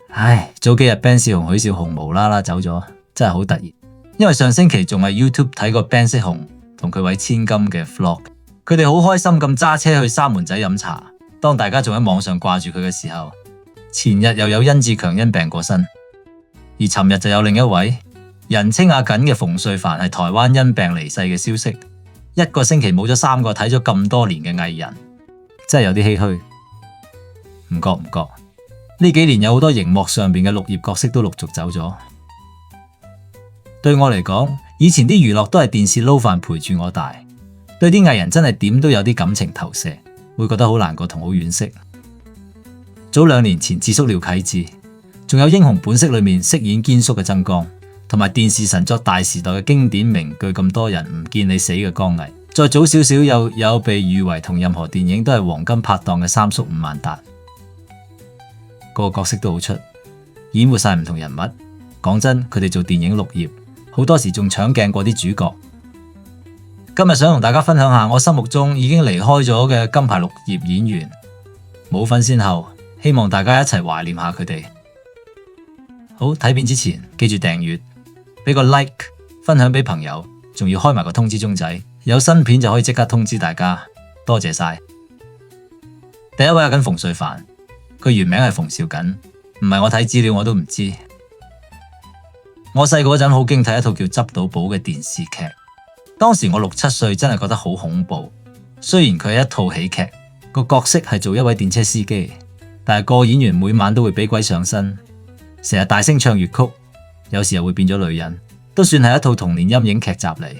唉，早幾日 Ben 少雄、許少雄無啦啦走咗，真係好突然。因為上星期仲係 YouTube 睇過 Ben 少雄同佢位千金嘅 vlog， 佢哋好開心咁揸車去沙門仔飲茶。當大家仲喺網上掛住佢嘅時候，前日又有殷志強因病過身，而尋日就有另一位人稱阿瑾嘅馮淬帆係台灣因病離世嘅消息。一個星期冇咗3個睇咗咁多年嘅藝人，真係有啲唏噓。唔覺呢幾年有好多熒幕上邊嘅綠葉角色都陸續走咗。對我嚟講，以前啲娛樂都係電視撈飯陪住我大，對啲藝人真係點都有啲感情投射，會覺得好難過同好惋惜。早2年前智叔廖啟智，仲有《英雄本色》裏面飾演堅叔嘅曾江，同埋電視神作《大時代》嘅經典名句咁多人唔見你死嘅江毅，再早少少又有被譽為同任何電影都係黃金拍檔嘅三叔伍萬達。個個角色都好出，演活晒唔同人物。講真，佢哋做電影綠葉，好多時仲搶鏡過啲主角。今日想同大家分享下我心目中已經離開咗嘅金牌綠葉演員，冇分先後，希望大家一齊懷念下佢哋。好，睇片之前記住訂閱，俾個 like， 分享俾朋友，仲要開埋個通知鐘仔，有新片就可以即刻通知大家。多謝晒。第一位阿瑾馮淬帆，佢原名係馮兆瑾，唔係我睇資料我都唔知。我細個嗰陣好驚睇一套叫《執到寶》嘅電視劇，當時我6、7歲，真係覺得好恐怖。雖然佢係一套喜劇，個角色係做一位電車司機，但係個演員每晚都會俾鬼上身，成日大聲唱粵曲，有時又會變咗女人，都算係一套童年陰影劇集嚟。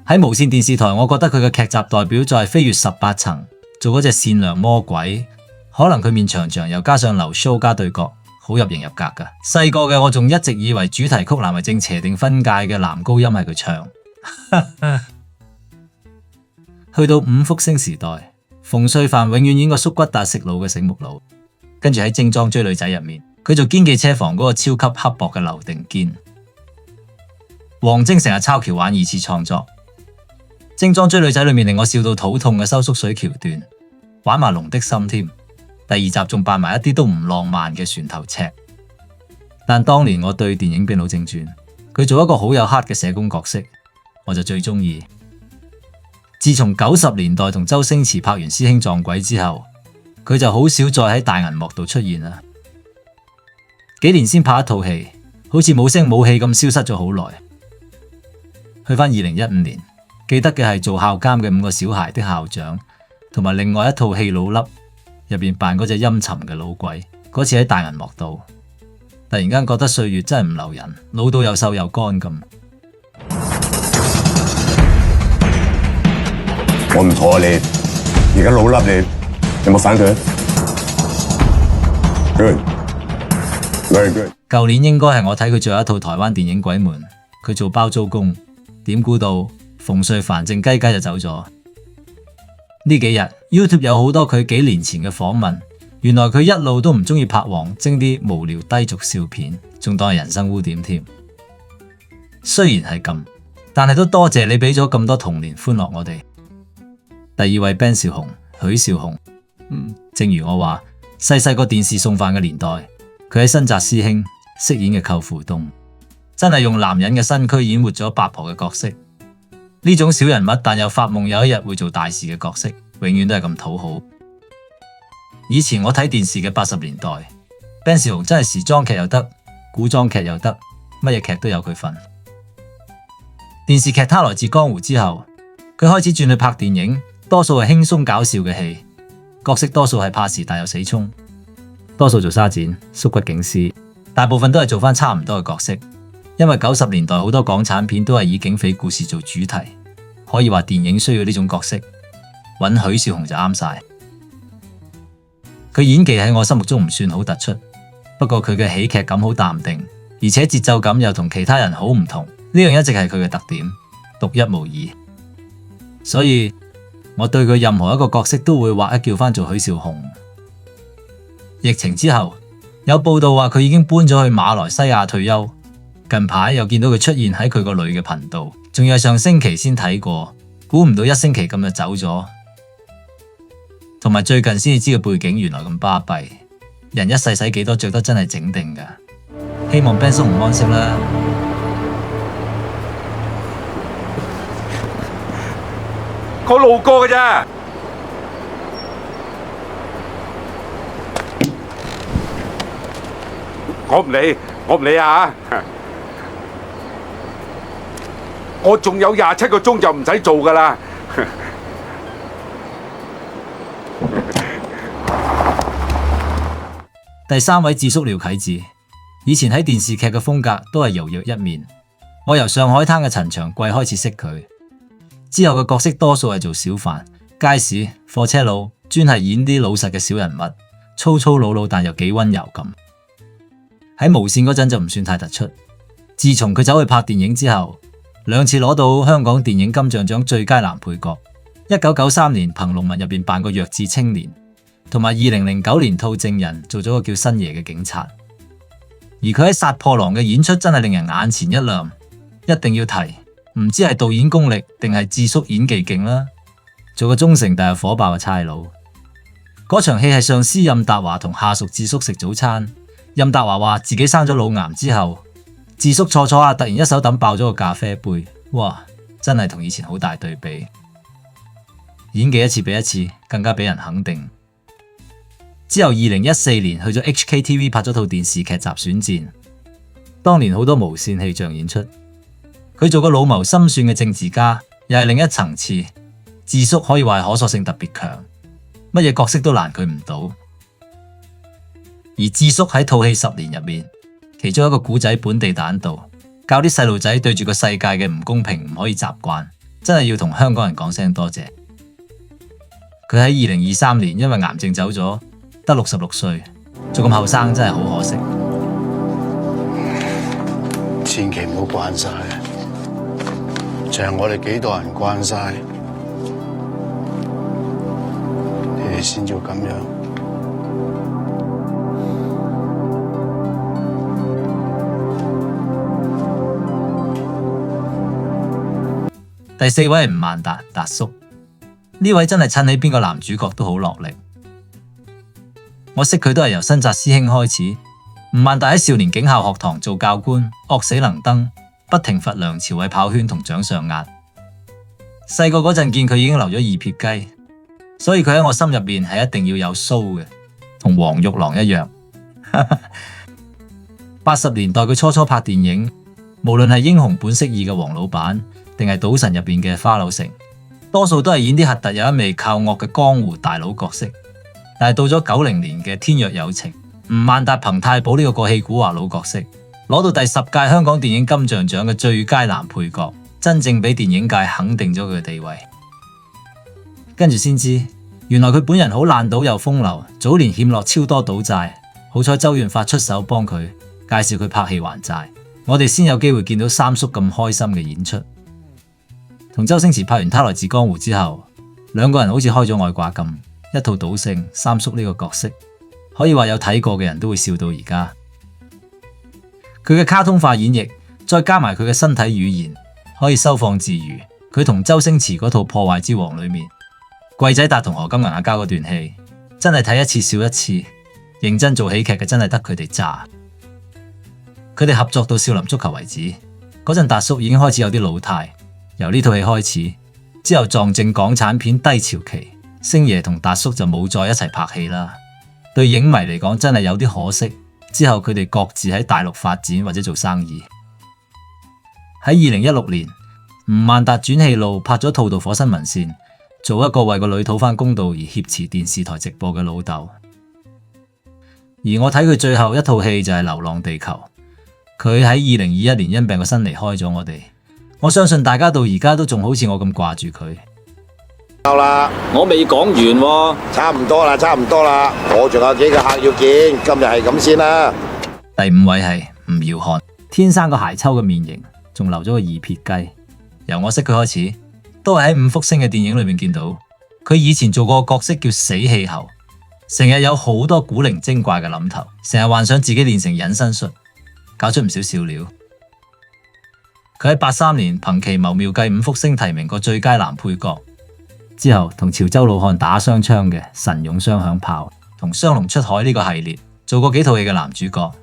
喺無線電視台，我覺得佢嘅劇集代表作係《飛越18層》，做嗰隻善良魔鬼。可能佢面長長，又加上留鬚加對角，好入型入格噶。細個嘅我仲一直以為主題曲男係正邪定分界嘅男高音係佢唱。去到5福星時代，馮淬帆永遠演個縮骨達食腦嘅醒目佬。跟住喺精裝追女仔入面，佢做堅記車房嗰個超級刻薄嘅劉定堅。王晶成日抄橋玩2次創作。精裝追女仔裏面令我笑到肚痛嘅收縮水橋段，玩埋龍的心添。第2集仲扮埋一啲都唔浪漫嘅船頭尺。但當年我對電影《兵老正傳》，佢做一個好有 heart 嘅社工角色，我就最中意。自從90年代同周星馳拍完《師兄撞鬼》之後，佢就好少再喺大銀幕度出現啦。幾年先拍一套戲，好似冇聲冇氣咁消失咗好耐。去返2015年，記得嘅係做校監嘅5個小孩的校長，同埋另外一套戲《老笠》入邊扮嗰隻陰沉嘅老鬼。嗰次喺大銀幕度，突然間覺得歲月真係唔留人，老到又瘦又乾咁。我唔妥你，而家老笠你有冇反對 ？Good， very good。舊年應該係我睇佢最後一套台灣電影《鬼門》，佢做包租公，點估到馮淬帆靜雞雞就走咗。呢幾日 YouTube 有好多佢幾年前嘅訪問，原來佢一路都唔中意拍黃精啲無聊低俗笑片，仲當係人生污點添。雖然係咁，但係都多謝你俾咗咁多童年歡樂我哋。第2位 Ben 少雄、許少雄，正如我話，細個電視送飯嘅年代，佢喺新紮師兄飾演嘅舅父東，真係用男人嘅身軀演活咗八婆嘅角色。呢種小人物但又發夢有一日會做大事嘅角色，永遠都係咁討好。以前我睇電視嘅80年代，Ben 少雄真係時裝劇又得，古裝劇又得，乜嘢劇都有佢份。電視劇《他來自江湖》之後，佢開始轉去拍電影，多數係輕鬆搞笑嘅戲，角色多數係怕事但又死衝，多數做沙展、縮骨警司，大部分都係做翻差唔多嘅角色。因為90年代好多港產片都係以警匪故事做主題，可以話電影需要呢種角色，揾許少雄就啱晒。佢演技喺我心目中唔算好突出，不過佢嘅喜劇感好淡定，而且節奏感又同其他人好唔同，呢樣一直係佢嘅特點，獨一無二。所以我對佢任何一個角色都會劃一叫翻做許少雄。疫情之後有報道話佢已經搬咗去馬來西亞退休。近排又見到佢出現喺佢個女嘅頻道，仲要係上星期先睇過，估唔到1星期咁就走咗。同埋最近先至知個背景原來咁巴閉，人一世使幾多着得真係整定㗎。希望 Ben 叔唔安息啦。我路過㗎咋。我唔理啊！我仲有27個鐘就唔使做㗎啦。第三位智叔廖啟智，以前喺電視劇嘅風格都係柔弱一面。我由上海灘嘅陳長貴開始識佢，之後嘅角色多數係做小販、街市、貨車佬，專係演啲老實嘅小人物，粗粗魯魯但又幾溫柔咁。喺無綫嗰陣就唔算太突出，自從佢走去拍電影之後，2次攞到香港電影金像獎最佳男配角，1993年憑《農民》入邊扮個弱智青年，同埋2009年套《證人》做咗個叫新爺嘅警察。而佢喺殺破狼嘅演出真係令人眼前一亮，一定要提，唔知係導演功力定係智叔演技勁啦。做個忠誠但係火爆嘅差佬，嗰場戲係上司任達華同下屬智叔食早餐。任達華話自己生咗腦癌之後，智叔坐下突然一手抌爆咗個咖啡杯，哇！真係同以前好大對比。演技一次比一次更加俾人肯定。之後2014年去咗 HKTV 拍咗套電視劇集《選戰》，當年好多無綫氣象演出，佢做個老謀深算嘅政治家，又係另一層次。智叔可以話係可塑性特別強，乜嘢角色都難佢唔到。而智叔喺套戲10年入面，其中一個古仔本地彈道，教啲細路仔對住個世界嘅唔公平唔可以習慣，真係要同香港人講聲多謝。佢喺2023年因為癌症走咗，得66歲，仲咁後生真係好可惜。千祈唔好慣晒，就係我哋幾代人慣晒，你哋先要咁樣。第4位係吳萬達達叔，呢位真係襯起邊個男主角都好落力。我識佢都係由新紮師兄開始。吳萬達喺少年警校學堂做教官，惡死能登，不停罰梁朝偉跑圈同掌上壓。細個嗰陣見佢已經留咗2撇雞，所以佢喺我心入邊係一定要有鬚嘅，同黃玉郎一樣。80年代佢初拍電影，無論係英雄本色2嘅黃老闆，定係賭神入邊嘅花柳城，多數都係演啲核突有一味靠惡嘅江湖大佬角色。但係到咗90年嘅《天若有情》，吳萬達憑太保呢個過氣古惑佬角色，攞到第10屆香港電影金像獎嘅最佳男配角，真正俾電影界肯定咗佢嘅地位。跟住先知，原來佢本人好爛賭又風流，早年欠落超多賭債，好彩周潤發出手幫佢介紹佢拍戲還債，我哋先有機會見到三叔咁開心嘅演出。同周星馳拍完《他來自江湖》之後，2個人好似開咗外掛咁，一套賭聖三叔呢個角色，可以話有睇過嘅人都會笑到而家。佢嘅卡通化演繹，再加埋佢嘅身體語言，可以收放自如。佢同周星馳嗰套《破壞之王》裏面，貴仔達同何金銀阿交嗰段戲，真係睇一次笑一次。認真做喜劇嘅真係得佢哋渣。佢哋合作到《少林足球》為止，嗰陣達叔已經開始有啲老態。由呢套戲開始，之後撞正港產片低潮期，星爺同達叔就冇再一齊拍戲啦。對影迷嚟講真係有啲可惜。之後佢哋各自喺大陸發展或者做生意。喺2016年，吳萬達轉戲路拍咗《吐導火新聞線》，做一個為個女討返公道而挾持電視台直播嘅老豆。而我睇佢最後一套戲就係《流浪地球》，佢喺2021年因病個身離開咗我哋。我相信大家到而家都仲好似我咁掛住佢。夠啦，我未講完喎，差唔多啦，差唔多啦，我仲有幾個客要見，今日係咁先啦。第5位係吳耀漢，天生個鞋抽嘅面型，仲留咗個2撇雞。由我識佢開始，都係喺5福星嘅電影裏面見到佢。以前做過個角色叫死氣猴，成日有好多古靈精怪嘅諗頭，成日幻想自己練成隱身術，搞出唔少笑料。佢喺83年憑奇謀妙計5福星提名過最佳男配角，之後同潮州老漢打雙槍嘅神勇雙響炮，同雙龍出海呢個系列做過幾套戲嘅男主角。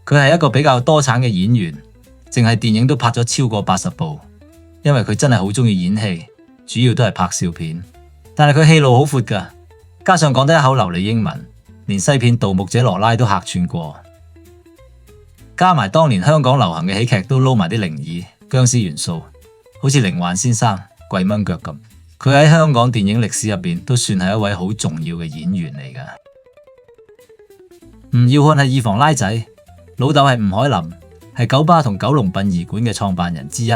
佢係一個比較多產嘅演員，淨係電影都拍咗超過80部，因為佢真係好中意演戲，主要都係拍笑片。但係佢戲路好闊㗎，加上講得一口流利英文，連西片《盜墓者羅拉》都客串過。加埋當年香港流行嘅喜劇都撈埋啲靈異、僵屍元素，好似靈幻先生、跪蚊腳咁。佢喺香港電影歷史入邊都算係一位好重要嘅演員嚟㗎。吳耀漢係二房拉仔，老豆係吳海林，係九巴同九龍殯儀館嘅創辦人之一，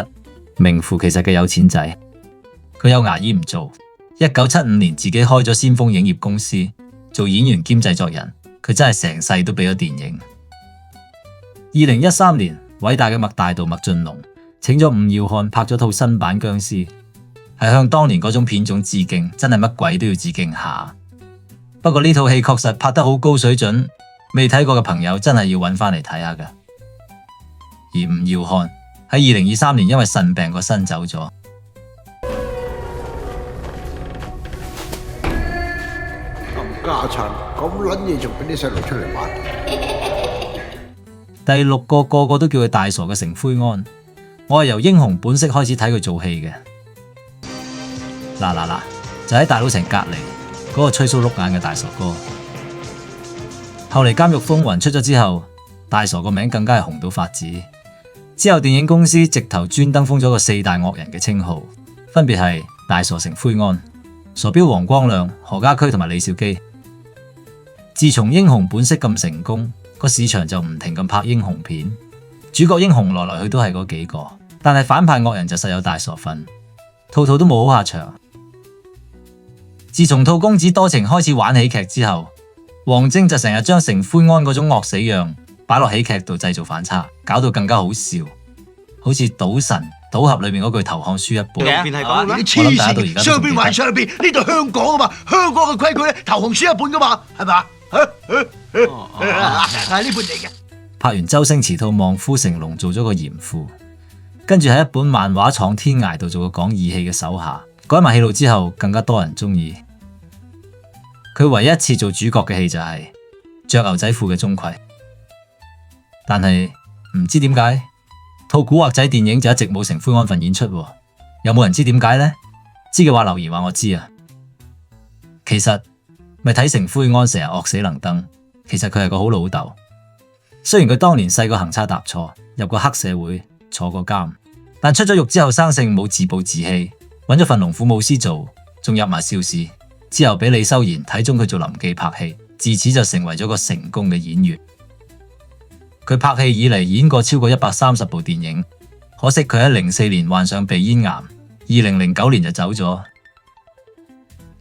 名副其實嘅有錢仔。佢有牙醫唔做，1975年自己開咗先鋒影業公司，做演員兼製作人。佢真係成世都俾咗電影。2013年，偉大嘅麥大導麥浚龍請咗吳耀漢拍咗套新版僵屍，係向當年嗰種片種致敬，真係乜鬼都要致敬下。不過呢套戲確實拍得好高水準，未睇過嘅朋友真係要揾返嚟睇下㗎。而吳耀漢喺2023年因為腎病過身走咗。冚家鏟咁撚嘢，仲俾啲細路出嚟玩。第6個個個都叫佢大傻嘅成灰安，我係由英雄本色開始睇佢做戲嘅。嗱，就喺大佬城隔離嗰個吹鬚碌眼嘅大傻哥。後嚟監獄風雲出咗之後，大傻個名更加係紅到發紫。之後電影公司直頭專登封咗個4大惡人嘅稱號，分別係大傻成灰安、傻彪黃光亮、何家駒同埋李兆基。自從英雄本色咁成功，個市場就唔停咁拍英雄片，主角英雄來來去都係嗰幾個，但係反派惡人就實有大傻份，套套都冇好下場。自從兔公子多情開始玩喜劇之後，王晶就成日將成灰安嗰種惡死樣擺落喜劇度製造反差，搞到更加好笑，好似賭神賭俠裏面嗰句投降輸一半。邊係咁嘅？你黐線，上邊還上邊，呢度香港啊嘛，香港嘅規矩咧，投降輸一半噶嘛，係嘛？係呢本嚟嘅。拍完周星馳套《望夫成龍》做咗個嚴父，跟住喺一本漫畫闖天涯度做個講義氣嘅手下，改埋戲路之後更加多人中意。佢唯一一次做主角嘅戲就係着牛仔褲嘅鍾馗，但係唔知點解套古惑仔電影就一直冇成灰安份演出，有冇人知點解呢？知嘅話留言話我知啊。其實咪睇成灰安成日惡死能登，其實佢係個好老豆。雖然佢當年細個行差踏錯，入過黑社會，坐過監，但出咗獄之後生性冇自暴自棄，揾咗份龍虎武師做，仲入埋邵氏。之後俾李修賢睇中佢做臨記拍戲，自此就成為咗個成功嘅演員。佢拍戲以嚟演過超過130部電影，可惜佢喺04年患上鼻咽癌，2009年就走咗。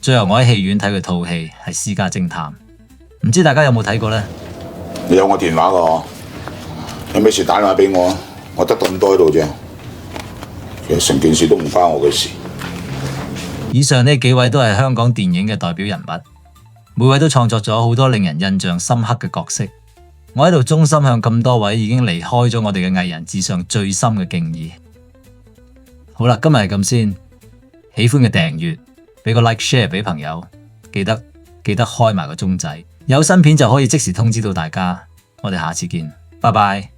最後我喺戲院睇佢套戲係《私家偵探》，唔知大家有冇睇過呢？你有我電話㗎，有咩事打電話俾我，我得咁多喺度啫。其實成件事都唔關我嘅事。以上呢幾位都係香港電影嘅代表人物，每位都創作咗好多令人印象深刻嘅角色。我喺度衷心向咁多位已經離開咗我哋嘅藝人致上最深嘅敬意。好啦，今日係咁先，喜歡嘅訂閱，俾個 like share 俾朋友，記得開埋個鐘仔，有新片就可以即時通知到大家。我哋下次見，拜拜。